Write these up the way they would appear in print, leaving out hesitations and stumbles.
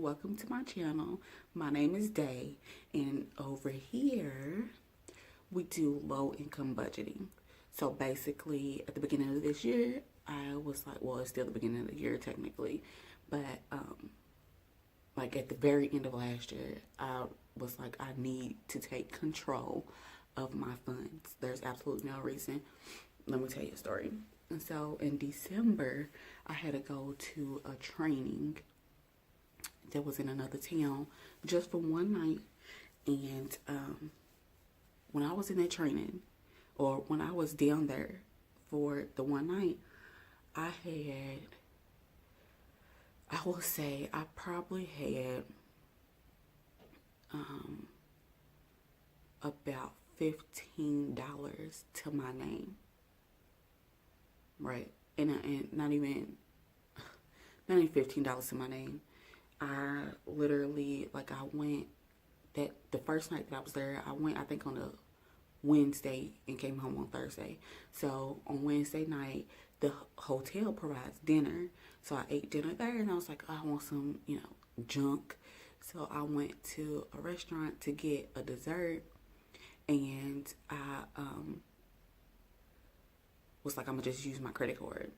welcome to my channel. My name is Day, and over here we do low income budgeting. So basically at the beginning of this year I was like, well, it's still the beginning of the year technically, but like at the very end of last year I was like, I need to take control of my funds. There's absolutely no reason. Let me tell you a story. And so in December, I had to go to a training that was in another town just for one night. And when I was in that training, or when I was down there for the one night, I will say I probably had about $15 to my name. Right. And not even $15 to my name. I literally, like, I went that the first night that I was there, I went, I think, on a Wednesday and came home on Thursday. So on Wednesday night, the hotel provides dinner. So I ate dinner there and I was like, I want some, junk. So I went to a restaurant to get a dessert, and I was like, I'm gonna just use my credit card.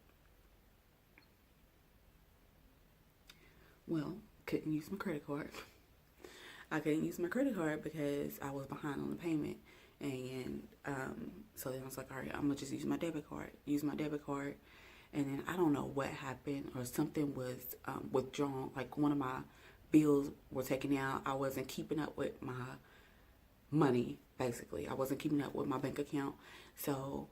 Well, couldn't use my credit card. I couldn't use my credit card because I was behind on the payment. And so then I was like, all right, I'm gonna just use my debit card. And then I don't know what happened, or something was withdrawn. Like one of my bills were taken out. I wasn't keeping up with my money, basically. I wasn't keeping up with my bank account. So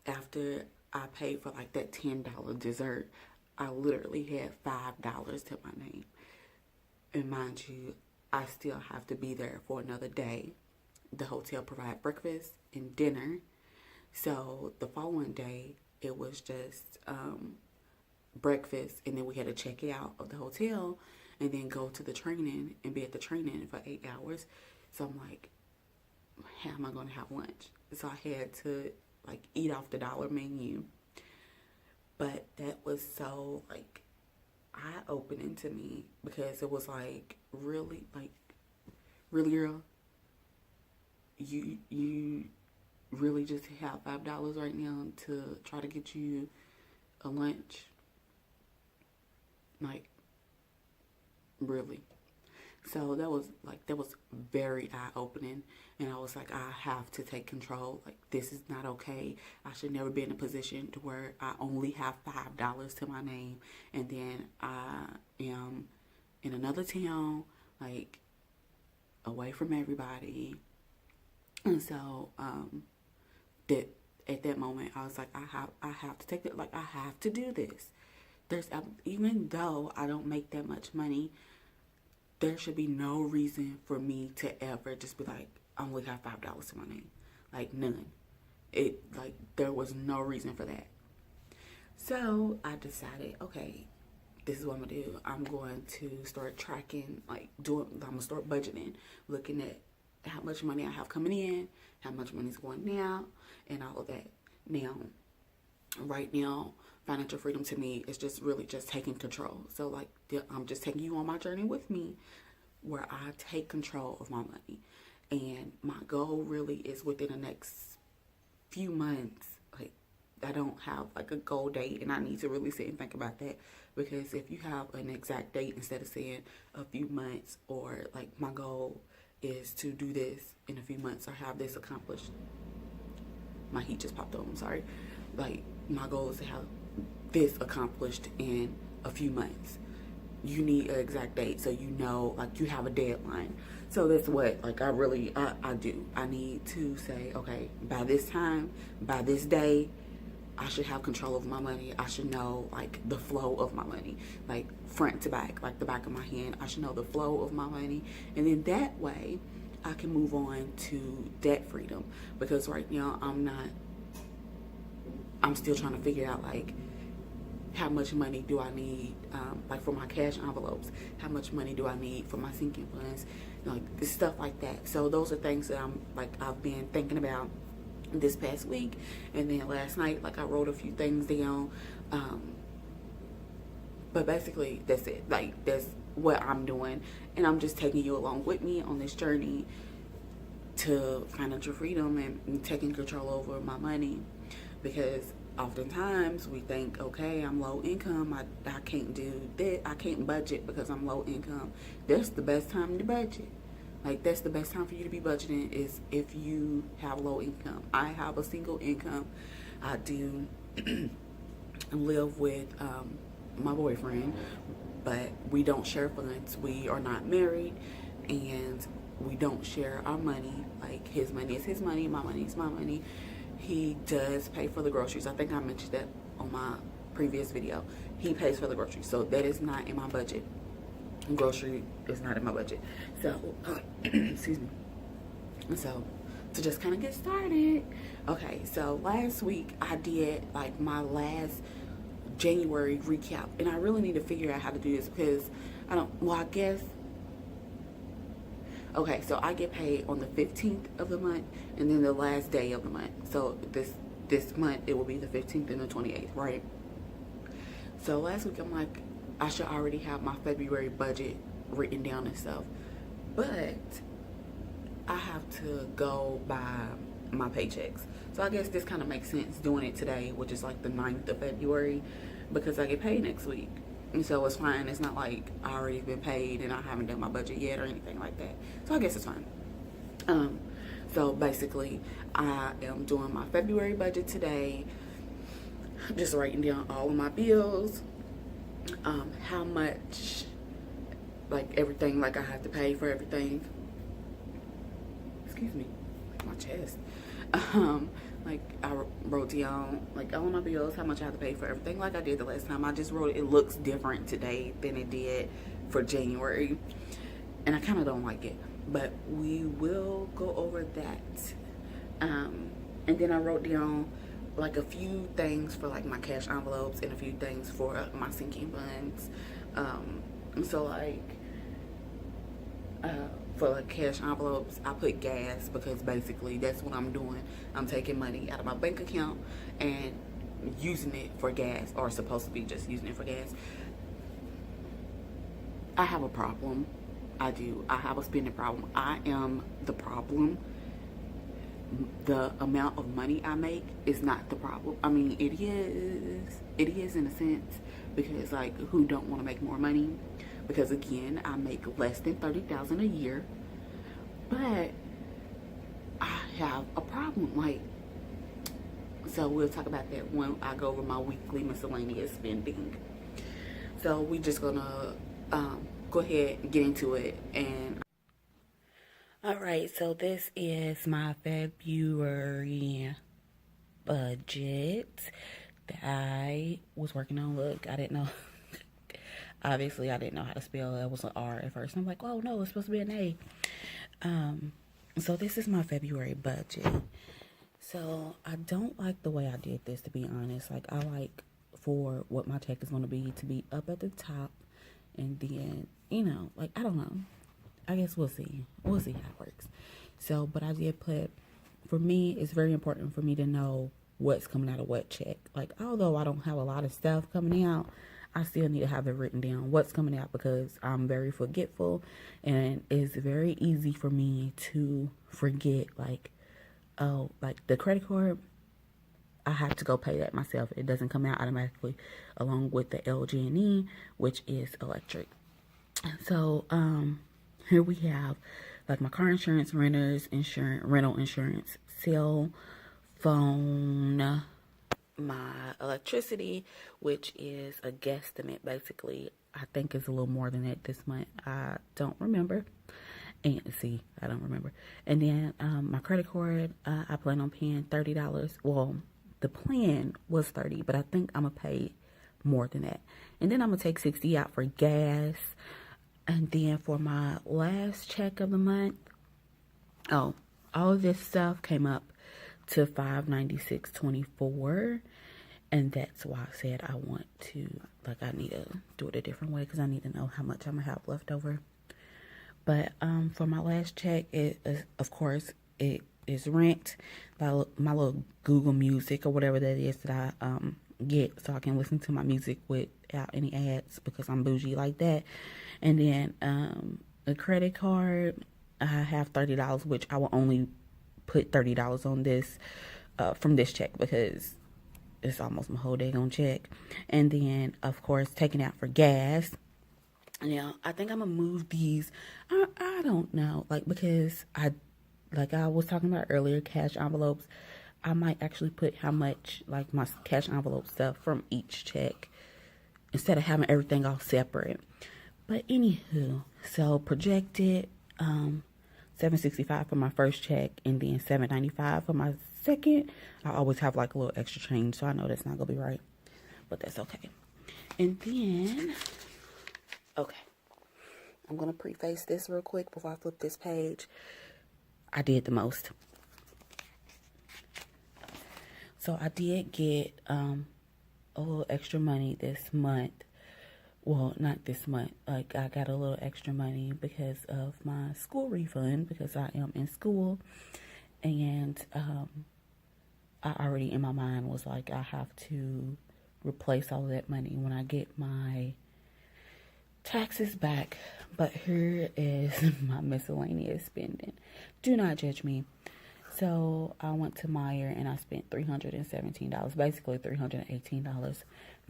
after I paid for like that $10 dessert, I literally had $5 to my name. And mind you, I still have to be there for another day. The hotel provided breakfast and dinner. So the following day, it was just breakfast, and then we had to check out of the hotel and then go to the training and be at the training for 8 hours. So I'm like, how am I going to have lunch? So I had to like eat off the dollar menu. But that was so like eye-opening to me, because it was like, really, girl, you really just have $5 right now to try to get you a lunch? Like, really? So that was very eye-opening, and I was like, I have to take control. Like, this is not okay. I should never be in a position to where I only have $5 to my name, and then I am in another town, like, away from everybody. And so that at that moment I was like, I have to take it. Like, I have to do this. Even though I don't make that much money, there should be no reason for me to ever just be like, I only got $5 to my name. Like, none. There was no reason for that. So I decided, okay, this is what I'm gonna do. I'm going to start tracking, I'm gonna start budgeting, looking at how much money I have coming in, how much money is going out, and all of that. Now, right now, financial freedom to me is just really just taking control. So like, I'm just taking you on my journey with me, where I take control of my money. And my goal really is within the next few months. Like, I don't have like a goal date, and I need to really sit and think about that, because if you have an exact date instead of saying a few months, or like, my goal is to do this in a few months or have this accomplished. My heat just popped on, I'm sorry. Like, my goal is to have this accomplished in a few months. You need an exact date, so you know, like, you have a deadline. So that's what, like, I do. I need to say, okay, by this time, by this day, I should have control of my money. I should know, like, the flow of my money, like, front to back, like the back of my hand. I should know the flow of my money. And then that way, I can move on to debt freedom. Because right now, I'm still trying to figure out, like, how much money do I need, like, for my cash envelopes? How much money do I need for my sinking funds? Like, stuff like that. So those are things that I've been thinking about this past week. And then last night, like, I wrote a few things down But basically, that's it. Like, that's what I'm doing. And I'm just taking you along with me on this journey to financial freedom and taking control over my money. Because oftentimes we think, okay, I'm low income. I can't do that. I can't budget because I'm low income. That's the best time to budget. Like, that's the best time for you to be budgeting is if you have low income. I have a single income. I do live with my boyfriend, but we don't share funds. We are not married, and we don't share our money. Like, his money is his money, my money is my money. He does pay for the groceries. I think I mentioned that on my previous video. He pays for the groceries, so that is not in my budget. Grocery is not in my budget. So, excuse me. So, to just kind of get started. Okay, so last week I did like my last January recap, and I really need to figure out how to do this because I guess, okay, so I get paid on the 15th of the month and then the last day of the month. So this month it will be the 15th and the 28th, right? So last week I'm like, I should already have my February budget written down and stuff, but I have to go by my paychecks. So I guess this kind of makes sense doing it today, which is like the 9th of February, because I get paid next week. And so it's fine. It's not like I already been paid and I haven't done my budget yet or anything like that. So I guess it's fine. So basically, I am doing my February budget today. Just writing down all of my bills, how much, like everything, like I have to pay for everything. Excuse me, like my chest. Like I wrote down like all of my bills, how much I have to pay for everything, like I did the last time. I just wrote it looks different today than it did for January, and I kind of don't like it, but we will go over that. And then I wrote down like a few things for like my cash envelopes and a few things for my sinking funds. So like for like cash envelopes, I put gas because basically that's what I'm doing. I'm taking money out of my bank account and using it for gas, or supposed to be just using it for gas. I have a problem. I do. I have a spending problem. I am the problem. The amount of money I make is not the problem. I mean, it is in a sense, because like, who don't want to make more money? Because again, I make less than $30,000 a year, but I have a problem. Like, so we'll talk about that when I go over my weekly miscellaneous spending. So we just gonna go ahead and get into it. And all right, so this is my February budget that I was working on. Look, I didn't know. Obviously, I didn't know how to spell it. It was an R at first. I'm like, oh no, it's supposed to be an A. So this is my February budget. So I don't like the way I did this, to be honest. Like, I like for what my check is going to be up at the top, and then, you know, like, I don't know. I guess we'll see. We'll see how it works. So, but I did put, for me, it's very important for me to know what's coming out of what check. Like, although I don't have a lot of stuff coming out, I still need to have it written down, what's coming out, because I'm very forgetful, and it's very easy for me to forget, like, oh, like the credit card, I have to go pay that myself. It doesn't come out automatically along with the LG&E, which is electric. So, here we have like my car insurance, rental insurance, cell phone, my electricity, which is a guesstimate basically. I think it's a little more than that this month. I don't remember. And see, I don't remember. And then my credit card, I plan on paying $30. Well, the plan was $30, but I think I'm gonna pay more than that. And then I'm gonna take $60 out for gas. And then for my last check of the month, oh, all of this stuff came up to $596.24, and that's why I said I want to, like, I need to do it a different way, because I need to know how much I'm gonna have left over. But for my last check, it is, of course, it is rent, my little Google Music or whatever that is that I get, so I can listen to my music with out any ads because I'm bougie like that. And then a credit card, I have $30, which I will only put $30 on this from this check because it's almost my whole day on check. And then, of course, taking out for gas. Now, I think I'm going to move these. I don't know. Like, because like I was talking about earlier, cash envelopes. I might actually put how much, like, my cash envelope stuff from each check instead of having everything all separate. But anywho, so projected $765 for my first check and then $795 for my second. I always have like a little extra change, so I know that's not gonna be right, but that's okay. And then, okay, I'm gonna preface this real quick before I flip this page. I did the most. So I did get a little extra money this month. Well, not this month. Like, I got a little extra money because of my school refund because I am in school. And I already in my mind was like, I have to replace all of that money when I get my taxes back. But here is my miscellaneous spending. Do not judge me. So I went to Meijer and I spent $317, basically $318.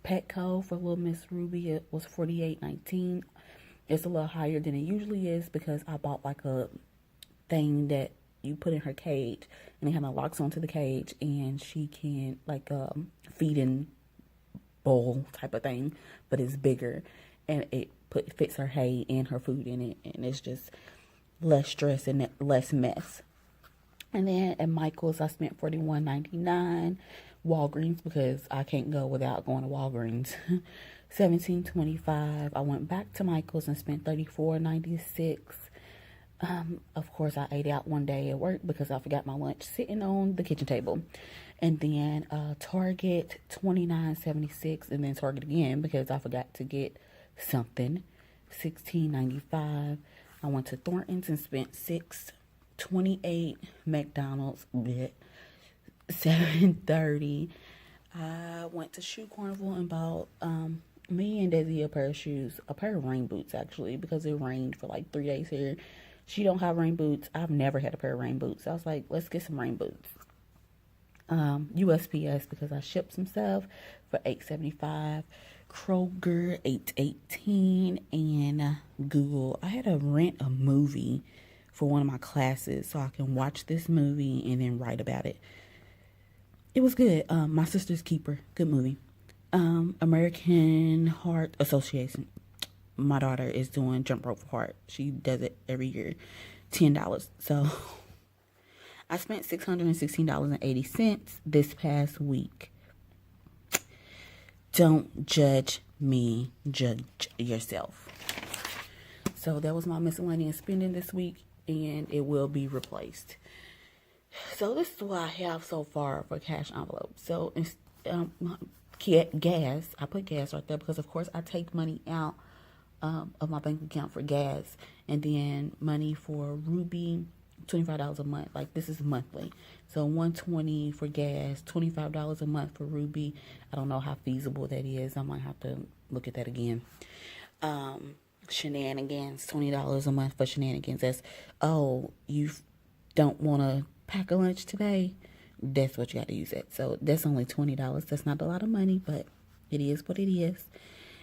Petco for little Miss Ruby, it was $48.19. It's a little higher than it usually is because I bought like a thing that you put in her cage and it kind of locks onto the cage and she can like feeding bowl type of thing, but it's bigger and it fits her hay and her food in it, and it's just less stress and less mess. And then at Michael's, I spent $41.99. Walgreens, because I can't go without going to Walgreens, $17.25. I went back to Michael's and spent $34.96. Of course, I ate out one day at work because I forgot my lunch sitting on the kitchen table. And then Target, $29.76. And then Target again because I forgot to get something, $16.95. I went to Thornton's and spent $6.28. McDonald's, $7.30. I went to Shoe Carnival and bought me and Desi a pair of shoes, a pair of rain boots actually, because it rained for like 3 days here. She don't have rain boots. I've never had a pair of rain boots. I was like, let's get some rain boots. USPS because I shipped some stuff for $8.75. Kroger, $8.18. And Google. I had to rent a movie for one of my classes so I can watch this movie and then write about it. It was good. My Sister's Keeper. Good movie. American Heart Association. My daughter is doing jump rope for heart. She does it every year. $10. So I spent $616.80 this past week. Don't judge me. Judge yourself. So that was my miscellaneous spending this week, and it will be replaced. So this is what I have so far for cash envelopes. So gas, I put gas right there because of course I take money out of my bank account for gas, and then money for Ruby, $25 a month. Like, this is monthly, so $120 for gas, $25 a month for Ruby. I don't know how feasible that is. I might have to look at that again. Shenanigans, $20 a month for shenanigans. That's, oh, you don't want to pack a lunch today, that's what you got to use it. So that's only $20. That's not a lot of money, but it is what it is.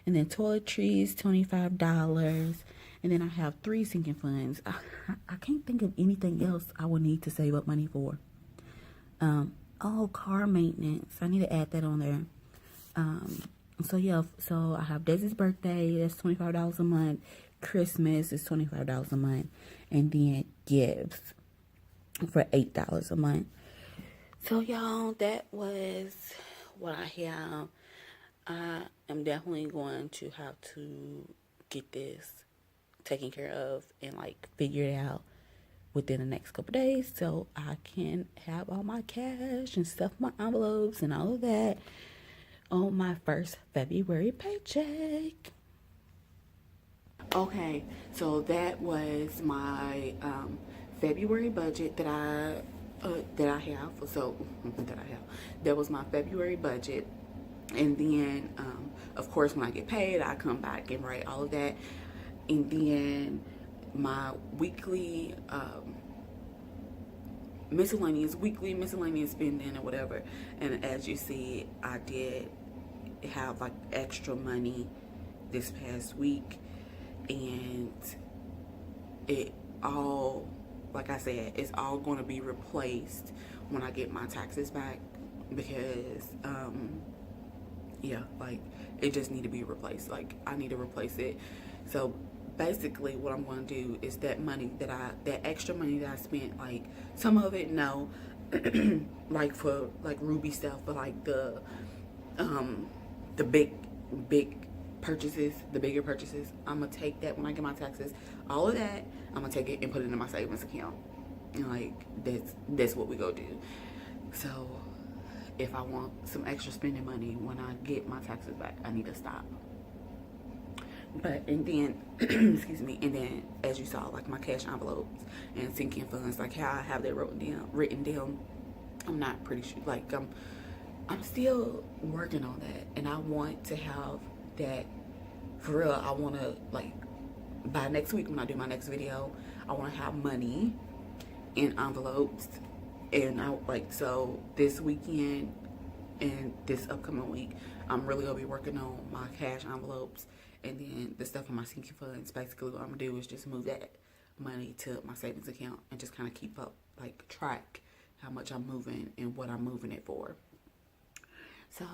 And then toiletries, $25. And then I have 3 sinking funds. I can't think of anything else I would need to save up money for. Car maintenance. I need to add that on there. So yeah, so I have Desi's birthday, that's $25 a month. Christmas is $25 a month. And then gifts for $8 a month. So y'all, that was what I have. I am definitely going to have to get this taken care of and like figure it out within the next couple days so I can have all my cash and stuff, my envelopes and all of that on my first February paycheck. Okay, so that was my February budget that I have. That was my February budget. And then, of course, when I get paid, I come back and write all of that. And then my weekly miscellaneous spending or whatever. And as you see, I did have like extra money this past week, and it all, like I said, it's all going to be replaced when I get my taxes back, because yeah, like it just need to be replaced. Like I need to replace it. So basically what I'm going to do is that extra money that I spent, like some of it, no, like for like Ruby stuff, but like the big purchases, the bigger purchases, I'm gonna take that when I get my taxes, all of that, I'm gonna take it and put it in my savings account. And like that's what we go do. So if I want some extra spending money when I get my taxes back, I need to stop. But and then excuse me, and then as you saw, like my cash envelopes and sinking funds, like how I have that written down, I'm not pretty sure, like I'm still working on that, and I want to have that for real. I want to, like, by next week when I do my next video, I want to have money in envelopes. And I like, so this weekend and this upcoming week, I'm really gonna be working on my cash envelopes, and then the stuff in my sinking funds. Basically what I'm gonna do is just move that money to my savings account and just kind of keep up, like track how much I'm moving and what I'm moving it for. So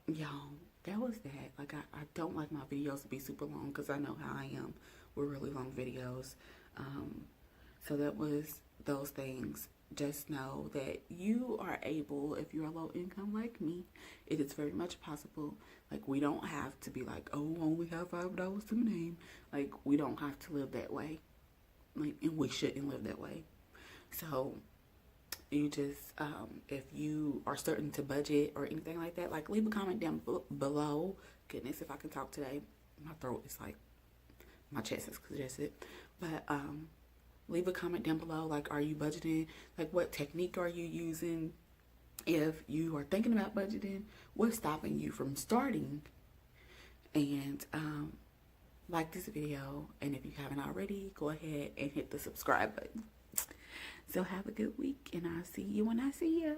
y'all, that was that. Like I don't like my videos to be super long, because I know how I am with really long videos. So that was those things. Just know that you are able, if you're low income like me, it is very much possible. Like we don't have to be like, oh, only have $5 to my name. Like we don't have to live that way. Like, and we shouldn't live that way. So you just, if you are starting to budget or anything like that, like leave a comment down below. Goodness, if I can talk today, my throat is like, my chest is congested. But leave a comment down below. Like, are you budgeting? Like, what technique are you using? If you are thinking about budgeting, what's stopping you from starting? And like this video, and if you haven't already, go ahead and hit the subscribe button. So have a good week, and I'll see you when I see ya.